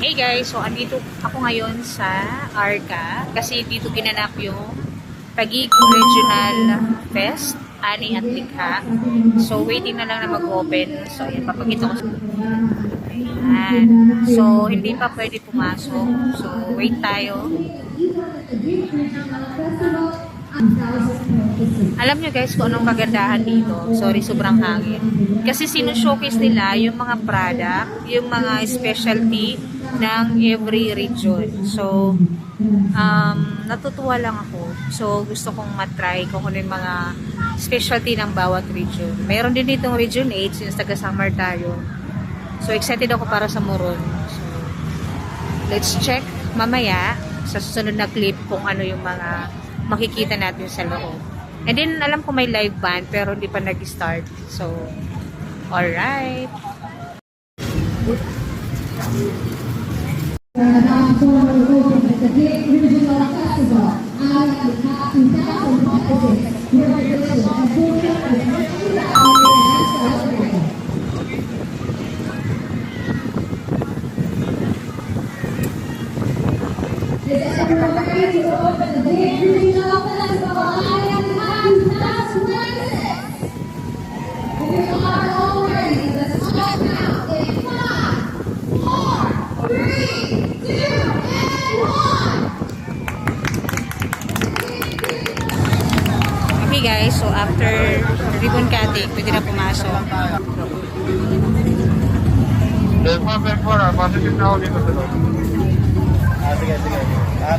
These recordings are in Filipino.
Hey guys, so andito ako ngayon sa Arca kasi dito ginanap yung Taguig Regional Fest, Ani at Likha. So waiting na lang na mag-open. So ayan, papakita ko. Ayan. So hindi pa pwede pumasok. So wait tayo. Alam nyo guys kung anong kagandahan dito. Sorry, sobrang hangin. Kasi sino-showcase nila yung mga product, yung mga specialty ng every region. So, natutuwa lang ako. So, gusto kong matry kung ano yung mga specialty ng bawat region. Mayroon din ditong Region 8 since taga-summer tayo. So, excited ako para sa Moron. So, let's check mamaya sa susunod na clip kung ano yung mga makikita natin sa loob. And then, alam ko may live band pero hindi pa nag-start. So, alright. Okay guys, so after ribbon cutting, pwede na pumasok. Sige.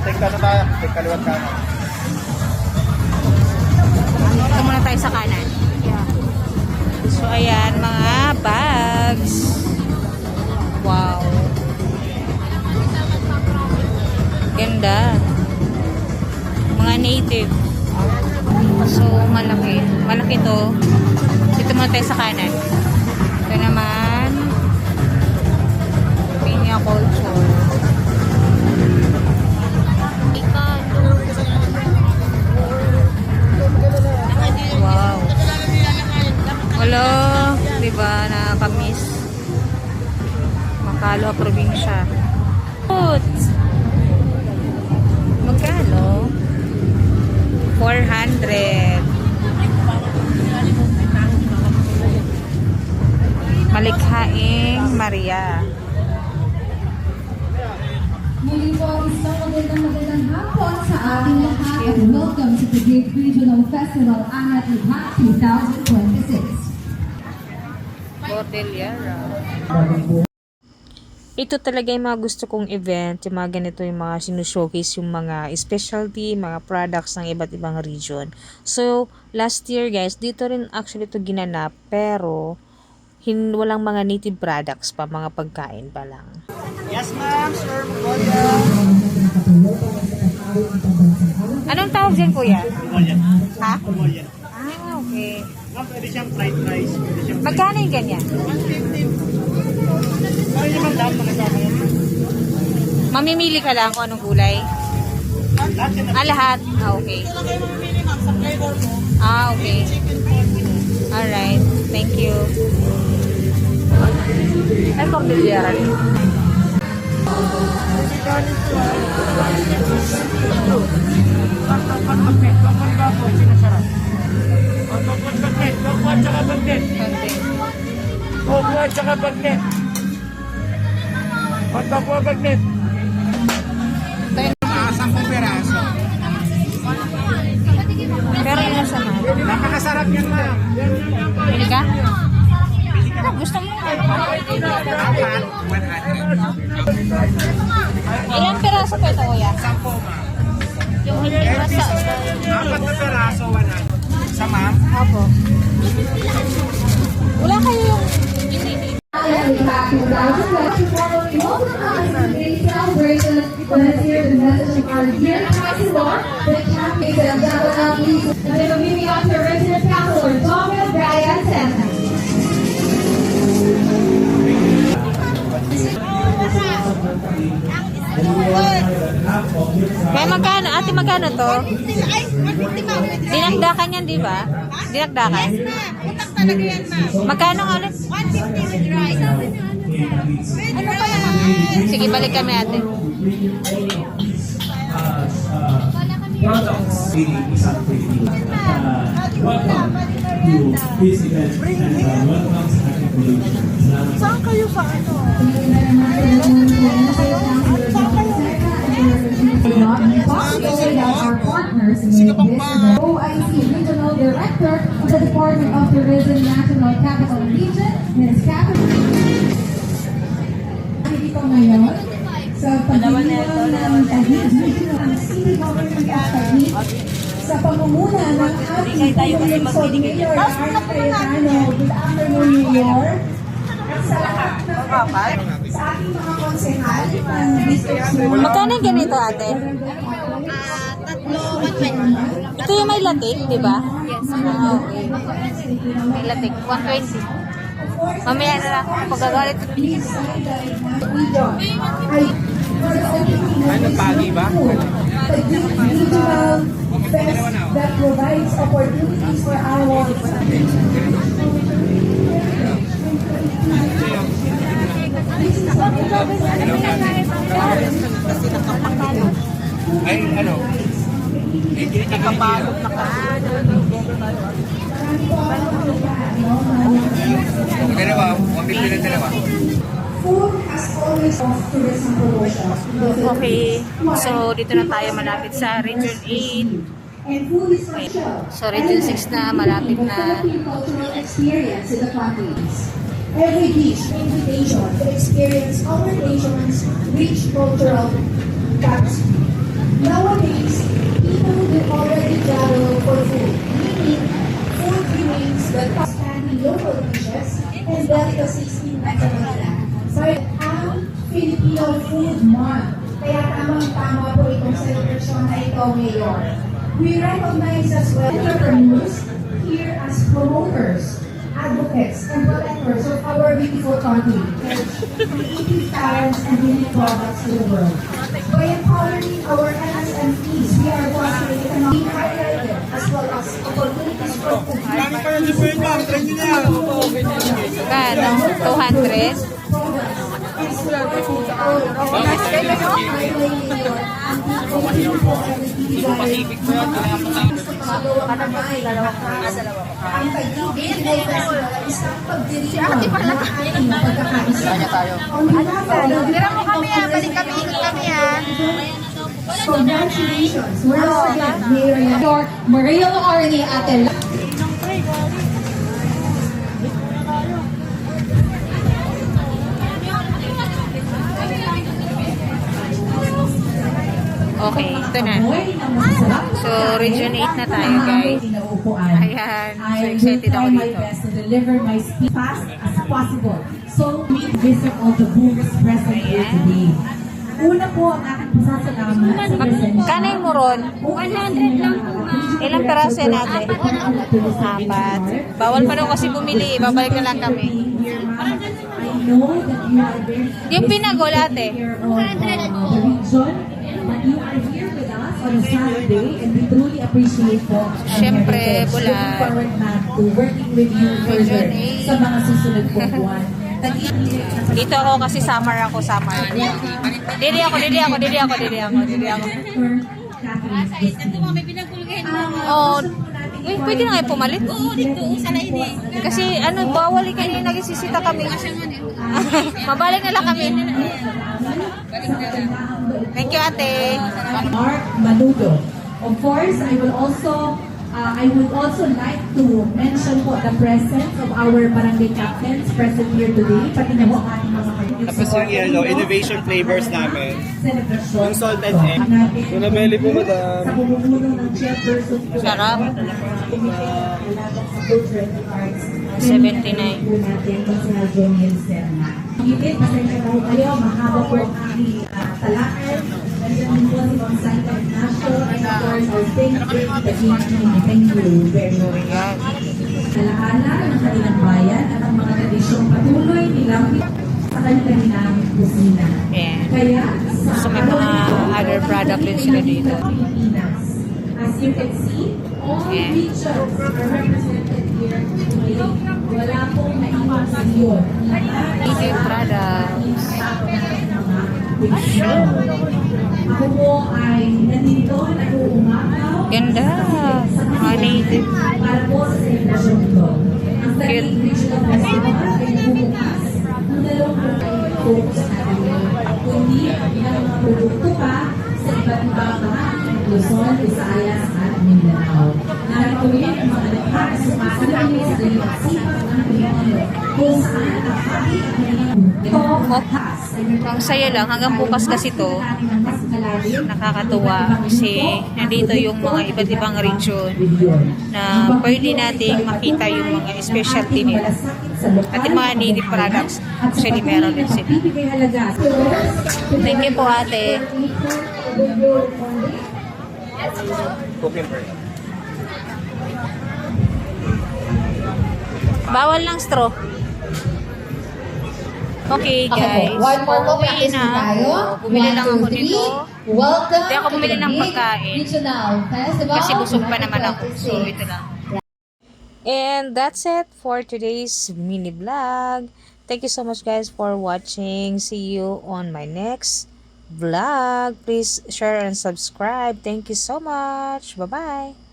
Take ka na tayo. Take kaliwat kanan. Ito muna tayo sa kanan. So ayan, mga bags. Wow. Ganda. Mga native. So malaki. Malaki to. Dito muna tayo sa kanan. Ito naman. Pinya culture. Wow. Wala, diba, nakakamiss. Makalo, probinsya. Magkano? 400. Malikhaing Maria. Muli po isang magandang hapon sa ating lahat and welcome to the Taguig Regional Festival Ani at Likha 2026. Cordillera. Ito talaga yung mga gusto kong event, yung mga ganito yung mga sinushow-case, yung mga specialty, mga products ng iba't ibang region. So, last year guys, dito rin actually ito ginanap, pero walang mga native products pa, mga pagkain pa lang. Yes, ma'am. Sir, Mongolia. Anong tawag dyan, kuya? Mongolia. Ha? Mongolia. Ah, okay. Ma'am, pwede siyang fried rice. Pwede siyang Magkano yung ganyan? 150. Kaya niyo bang dam na kasama yun? Mamimili ka lang kung anong gulay? Lahat yan na. Lahat? Ah, okay. Ito lang kayo mamimili, ma'am. Sa flavor mo. Ah, okay. Alright. Thank you. Ay, Cordillera rin. Pero yun nasa na. Napakasarap yan, ma'am. Pili ka? Ano, gusto mo? Apat, 100. Ilang piraso po ito, kuya? 10, ma'am. Yung hindi nasa... Apat na peraso, 100. Sa ma'am? Opo. Wala kayo yung... Ani at Likha 2024 celebration this year the message of our dear President, the champions of WLE, and the community of the resident councilor, Dominic Brian Santa. Kaya magkano? Ate, magkano to? Dinagdakan yan, di ba? Dinagdakan? Yes, ma'am. Utak talaga yan, ma'am. Magkano nga ulit? 150 with rice. With Ano pa rice. naman? Sige, balik kami ate. Products is upgrading. Welcome to this event and welcome sa ating production. Saan kayo sa ano? Our partners in this OIC Regional Director of the Department of Tourism National Capital Region, Ms. Catherine. Dito ngayon sa pagdiriwang ng Taguig Regional City Government of Taguig sa pamumuna ng ating Pangulong Mayor Art Cayetano. Good afternoon, Mayor. At sa lahat ng sa ating mga konsehal ng district mo. Magkano yung ganito ate? Ito yung may latik, di ba? Yes. Okay. May latik, 120. Mamaya na lang ako pagkagalit. Ano, pagi ba? Regional fest that provides opportunities for our Ay, ano? Nakapalot na ka. Dalawa, 150 na dalawa. food has always of tourism promotion. Okay, so dito na tayo malapit sa Region 8. And food is social. So Region 6 na, malapit na. Philippine cultural experience in the province. Every dish, invitation to experience our nation's rich cultural tapestry. Nowadays, people will already travel for food, meaning food remains the top standing local dishes and delicacies in Metro Manila. So, ang Filipino Food Month. Kaya tamang-tama po itong celebration na ito, Mayor. We recognize as well entrepreneurs here as promoters, advocates, and protectors of our beautiful country, creative talents and unique products to the world. By empowering our MSMEs, we are fostering economic highlighted as well as opportunities for Marami pa yung different ma'am. Try nyo na yan. Kano? 200? Pacific po yan. Ang pag-ibig ay isang pagdiriwang ng ating pagkakaisa. Tira mo kami ha, balik kami, ikot kami ha. Congratulations! Once again, Mayor Maria Loarni Ate. Okay, ito na. So, Region 8 na tayo, guys. Ayan, so excited ako dito. To deliver my speech fast as possible. So, we visit all the booths present here today. Una po ang aking pasasalamat sa presensya. Kanay mo ron? 100 lang po. Ilang peraso yan natin? 4. Bawal pa daw kasi bumili. Babalik na lang kami. I know that you are very Yung pinagol ate. aware of the region, but you are here with us on a Saturday and we truly appreciate po ang Siyempre, heritage. Bulan. Looking forward ma'am to working with you further sa mga susunod pong buwan. Dito ako kasi summer ako, summer. Dili ako. Oh, pwede na kayo pumalit? Oo, dito, sa lain Kasi bawal kanina nagsisita kami. Mabalik na lang kami. Thank you, ate. Mark Manudo. Of course, I would also like to mention po the presence of our barangay captains present here today. Pati na po ang ating mga kaibigan. Tapos yung yellow, innovation flavors namin. Celebration. Yung salted egg. Yung nabeli po, madam. Sa bumubulong ng chairperson po. Sarap. Komite ng Alagang sa Food Credit Cards. 79. Po natin kung sa Joniel Serna. Ngipit, pasensya na po kayo. Mahaba po ang aking talakad. Nandiyan din po si Ma'am Santa Ignacio. And of course, our thank you very much. Alaala ng kanilang bayan at ang mga tradisyong patuloy nilang sa kanilang kusina. Yeah. Kaya So, may mga other product din sila dito. Pilipinas. As you can see, all Yeah. regions are represented here today. Wala pong naiwan sa iyo. Native products. Mga picture. Ako po ay nandito, nag-uumakaw. Ganda. Mga native. Para po sa celebration ito. Ang Cute. Taguig Regional Festival ay nagbubukas ng 2 focus natin. Kundi ang mga produkto pa sa iba't ibang bahagi ng Luzon, Visayas at Mindanao. Narito rin ang mga likha na sumasalamin sa kanilang sipag ng Pilipino kung saan ang hati ang kanilang matas. Ang saya lang, hanggang bukas kasi to, nakakatuwa kasi nandito yung mga iba't ibang region na pwede nating makita yung mga specialty nila. At yung mga native products, actually meron din sila. Thank you po ate. Cooking for you. Bawal ng straw. Okay guys, One more po, pauwi practice po tayo. Bumili lang ako 1, 2, 3. nito. Welcome Hindi ako to bumili the ng Big pagkain. Regional Festival. Kasi busog pa naman ako. So, 2026. ito lang. And that's it for today's mini vlog. Thank you so much guys for watching. See you on my next vlog. Please share and subscribe. Thank you so much. Bye-bye.